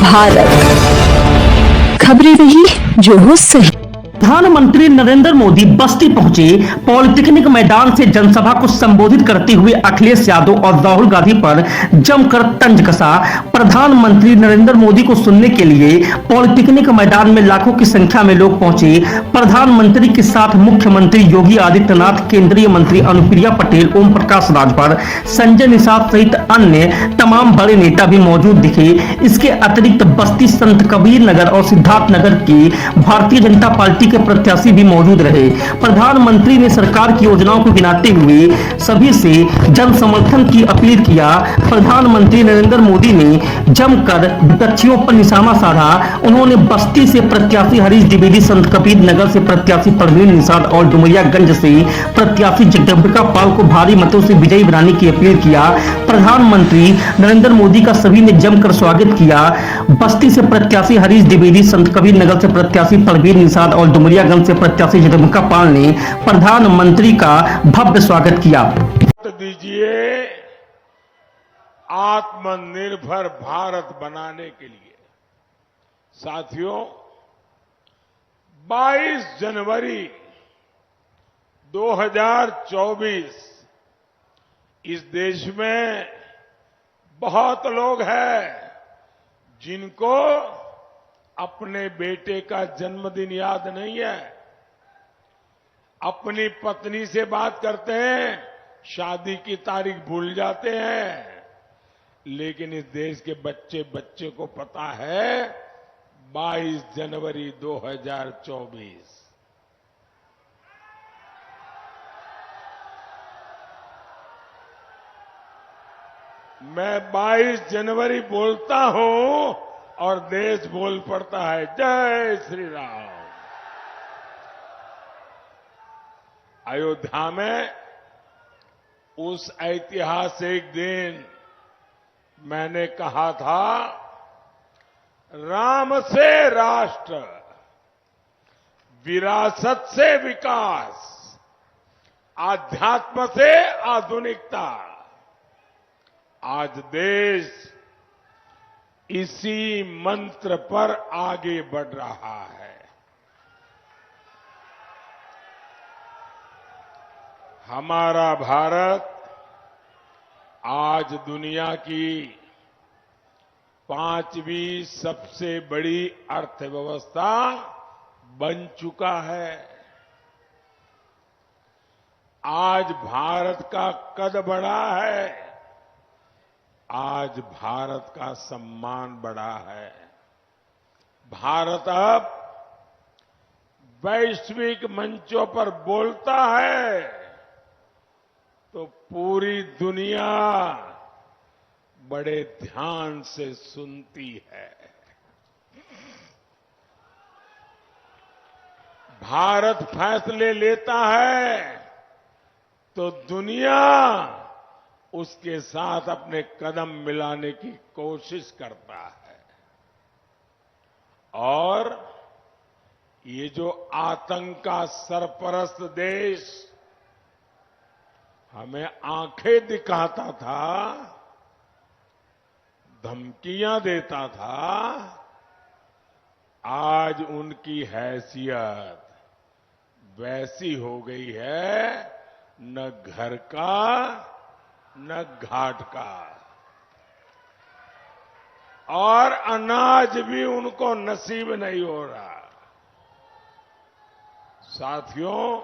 भारत खबरें रही जो हो सही। प्रधानमंत्री नरेंद्र मोदी बस्ती पहुंचे। पॉलिटेक्निक मैदान से जनसभा को संबोधित करते हुए अखिलेश यादव और राहुल गांधी पर जमकर तंज कसा। प्रधानमंत्री नरेंद्र मोदी को सुनने के लिए पॉलिटेक्निक मैदान में लाखों की संख्या में लोग पहुंचे। प्रधानमंत्री के साथ मुख्यमंत्री योगी आदित्यनाथ, केंद्रीय मंत्री अनुप्रिया पटेल, ओम प्रकाश राजभर, संजय निषाद सहित अन्य तमाम बड़े नेता भी मौजूद दिखे। इसके अतिरिक्त बस्ती, संत कबीर नगर और सिद्धार्थनगर की भारतीय जनता पार्टी के प्रत्याशी भी मौजूद रहे। प्रधानमंत्री ने सरकार की योजनाओं को गिनाते हुए सभी से जन समर्थन की अपील किया। प्रधानमंत्री नरेंद्र मोदी ने जमकर विपक्षियों पर निशाना साधा। उन्होंने बस्ती से प्रत्याशी हरीश द्विवेदी, संत कबीर नगर से प्रत्याशी परवीन निषाद और डुमरियागंज से प्रत्याशी जगदम्बिका पाल को भारी मतों से विजयी बनाने की अपील किया। प्रधानमंत्री नरेंद्र मोदी का सभी ने जमकर स्वागत किया। बस्ती से प्रत्याशी हरीश द्विवेदी, संत कबीर नगर से प्रत्याशी परवीन निषाद और डुमरियागंज से प्रत्याशी जगदम्बिका पाल ने प्रधानमंत्री का भव्य स्वागत किया। दीजिए आत्मनिर्भर भारत बनाने के लिए। साथियों, 22 जनवरी 2024 इस देश में बहुत लोग हैं जिनको अपने बेटे का जन्मदिन याद नहीं है। अपनी पत्नी से बात करते हैं, शादी की तारीख भूल जाते हैं, लेकिन इस देश के बच्चे बच्चे को पता है 22 जनवरी 2024। मैं 22 जनवरी बोलता हूं और देश बोल पड़ता है जय श्री राम। अयोध्या में उस ऐतिहासिक दिन मैंने कहा था, राम से राष्ट्र, विरासत से विकास, आध्यात्म से आधुनिकता। आज देश इसी मंत्र पर आगे बढ़ रहा है। हमारा भारत आज दुनिया की 5वीं सबसे बड़ी अर्थव्यवस्था बन चुका है। आज भारत का कद बढ़ा है, आज भारत का सम्मान बढ़ा है। भारत अब वैश्विक मंचों पर बोलता है तो पूरी दुनिया बड़े ध्यान से सुनती है। भारत फैसले लेता है तो दुनिया उसके साथ अपने कदम मिलाने की कोशिश करता है। और ये जो आतंक का सरपरस्त देश हमें आंखें दिखाता था, धमकियां देता था, आज उनकी हैसियत वैसी हो गई है, न घर का न घाट का, और अनाज भी उनको नसीब नहीं हो रहा। साथियों,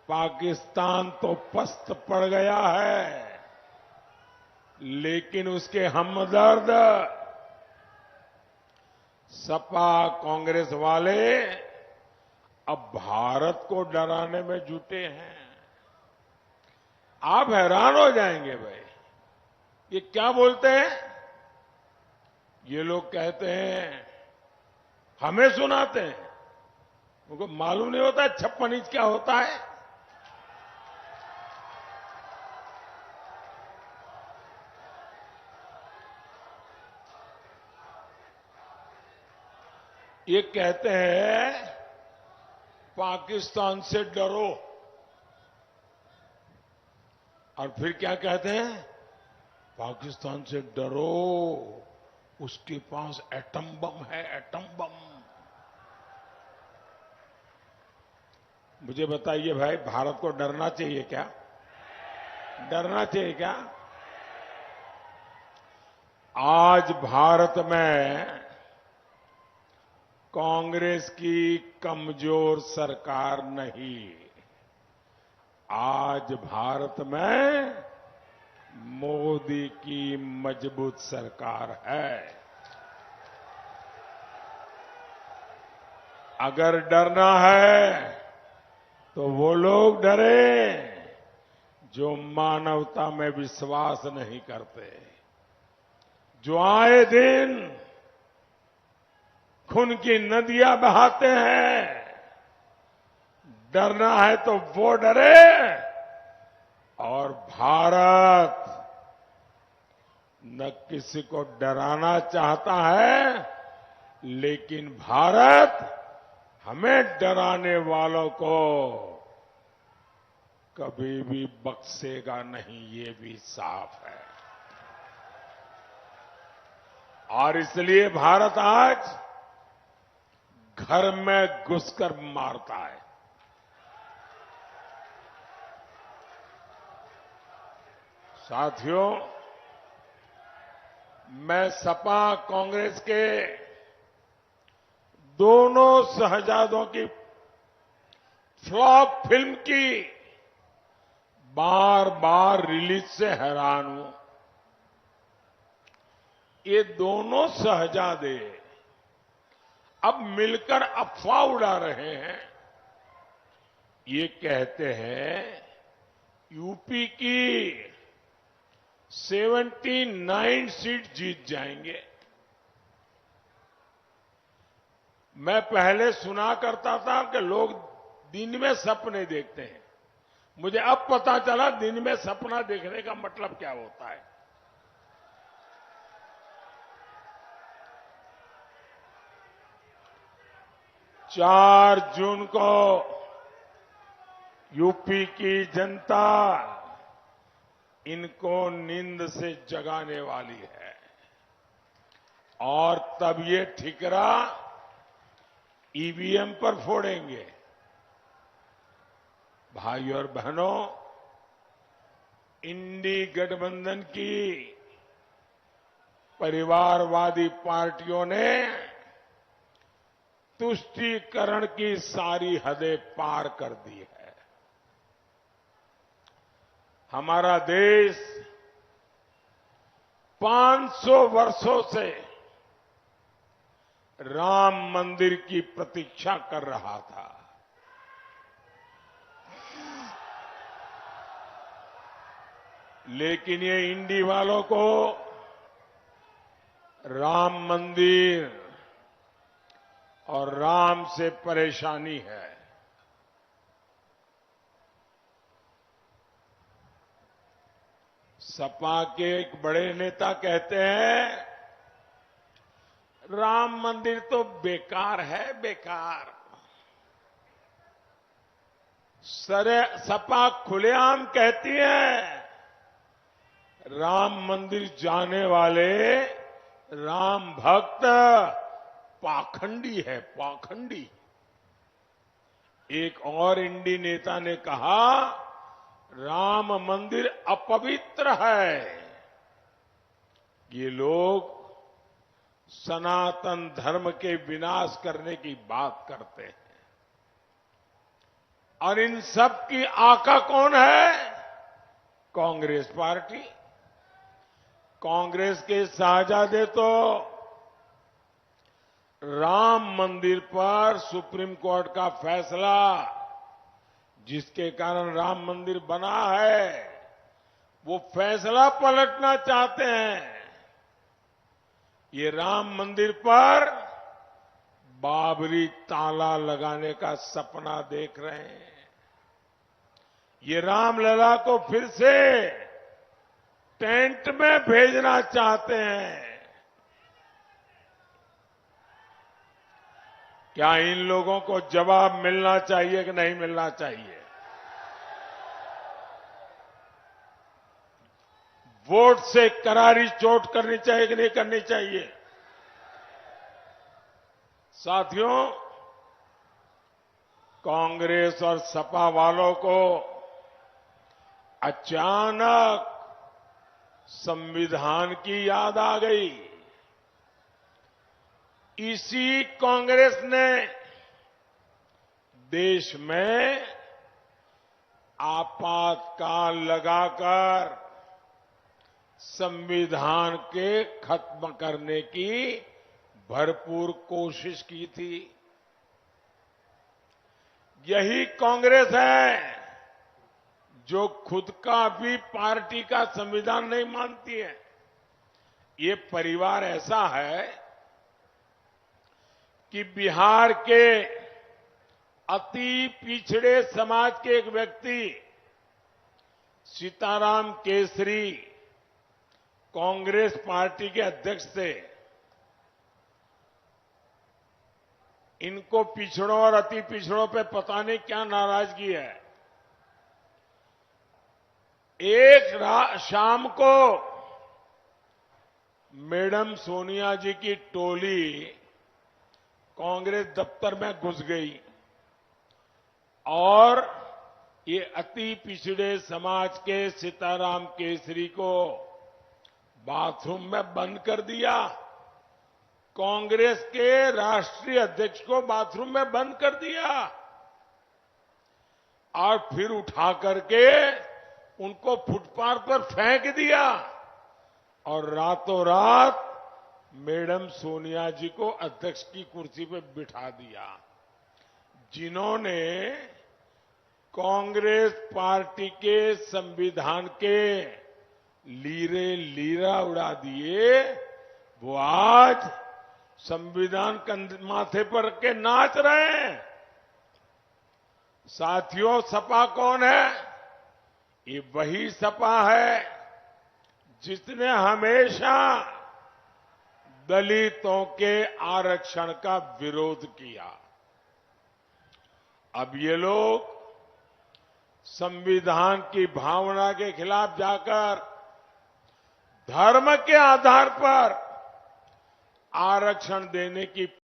पाकिस्तान तो पस्त पड़ गया है, लेकिन उसके हमदर्द सपा कांग्रेस वाले अब भारत को डराने में जुटे हैं। आप हैरान हो जाएंगे भाई, ये क्या बोलते हैं? ये लोग कहते हैं, हमें सुनाते हैं, उनको मालूम नहीं होता 56 इंच क्या होता है। ये कहते हैं पाकिस्तान से डरो, और फिर क्या कहते हैं? पाकिस्तान से डरो, उसके पास एटम बम है, एटम बम। मुझे बताइए भाई, भारत को डरना चाहिए क्या? डरना चाहिए क्या? आज भारत में कांग्रेस की कमजोर सरकार नहीं, आज भारत में मोदी की मजबूत सरकार है। अगर डरना है तो वो लोग डरे जो मानवता में विश्वास नहीं करते, जो आए दिन खून की नदियां बहाते हैं। डरना है तो वो डरे। और भारत न किसी को डराना चाहता है, लेकिन भारत हमें डराने वालों को कभी भी बख्शेगा नहीं, ये भी साफ है। और इसलिए भारत आज घर में घुसकर मारता है। साथियों, मैं सपा कांग्रेस के दोनों शहजादों की फ्लॉप फिल्म की बार बार रिलीज से हैरान हूं। ये दोनों शहजादे अब मिलकर अफवाह उड़ा रहे हैं। ये कहते हैं यूपी की 79 सीट जीत जाएंगे। मैं पहले सुना करता था कि लोग दिन में सपने देखते हैं। मुझे अब पता चला दिन में सपना देखने का मतलब क्या होता है। चार जून को यूपी की जनता इनको नींद से जगाने वाली है और तब ये ठिकरा ईवीएम पर फोड़ेंगे। भाई और बहनों, इंडी गठबंधन की परिवारवादी पार्टियों ने तुष्टीकरण की सारी हदें पार कर दी है। हमारा देश 500 वर्षों से राम मंदिर की प्रतीक्षा कर रहा था। लेकिन ये इंडी वालों को राम मंदिर और राम से परेशानी है। सपा के एक बड़े नेता कहते हैं राम मंदिर तो बेकार है, बेकार। सपा खुलेआम कहती है राम मंदिर जाने वाले राम भक्त पाखंडी है, पाखंडी। एक और इंडी नेता ने कहा राम मंदिर अपवित्र है। ये लोग सनातन धर्म के विनाश करने की बात करते हैं। और इन सब की आका कौन है? कांग्रेस पार्टी। कांग्रेस के शहजादे तो राम मंदिर पर सुप्रीम कोर्ट का फैसला, जिसके कारण राम मंदिर बना है, वो फैसला पलटना चाहते हैं। ये राम मंदिर पर बाबरी ताला लगाने का सपना देख रहे हैं। ये रामलला को फिर से टेंट में भेजना चाहते हैं। क्या इन लोगों को जवाब मिलना चाहिए कि नहीं मिलना चाहिए? वोट से करारी चोट करनी चाहिए कि नहीं करनी चाहिए? साथियों, कांग्रेस और सपा वालों को अचानक संविधान की याद आ गई। इसी कांग्रेस ने देश में आपातकाल लगाकर संविधान के खत्म करने की भरपूर कोशिश की थी। यही कांग्रेस है जो खुद का भी पार्टी का संविधान नहीं मानती है। ये परिवार ऐसा है कि बिहार के अति पिछड़े समाज के एक व्यक्ति सीताराम केसरी कांग्रेस पार्टी के अध्यक्ष थे। इनको पिछड़ों और अति पिछड़ों पे पता नहीं क्या नाराजगी है। एक शाम को मैडम सोनिया जी की टोली कांग्रेस दफ्तर में घुस गई और ये अति पिछड़े समाज के सीताराम केसरी को बाथरूम में बंद कर दिया। कांग्रेस के राष्ट्रीय अध्यक्ष को बाथरूम में बंद कर दिया और फिर उठा करके उनको फुटपाथ पर फेंक दिया और रातों रात मैडम सोनिया जी को अध्यक्ष की कुर्सी पर बिठा दिया। जिन्होंने कांग्रेस पार्टी के संविधान के लीरे लीरा उड़ा दिए, वो आज संविधान माथे पर के नाच रहे हैं। साथियों, सपा कौन है? ये वही सपा है जिसने हमेशा दलितों के आरक्षण का विरोध किया। अब ये लोग संविधान की भावना के खिलाफ जाकर धर्म के आधार पर आरक्षण देने की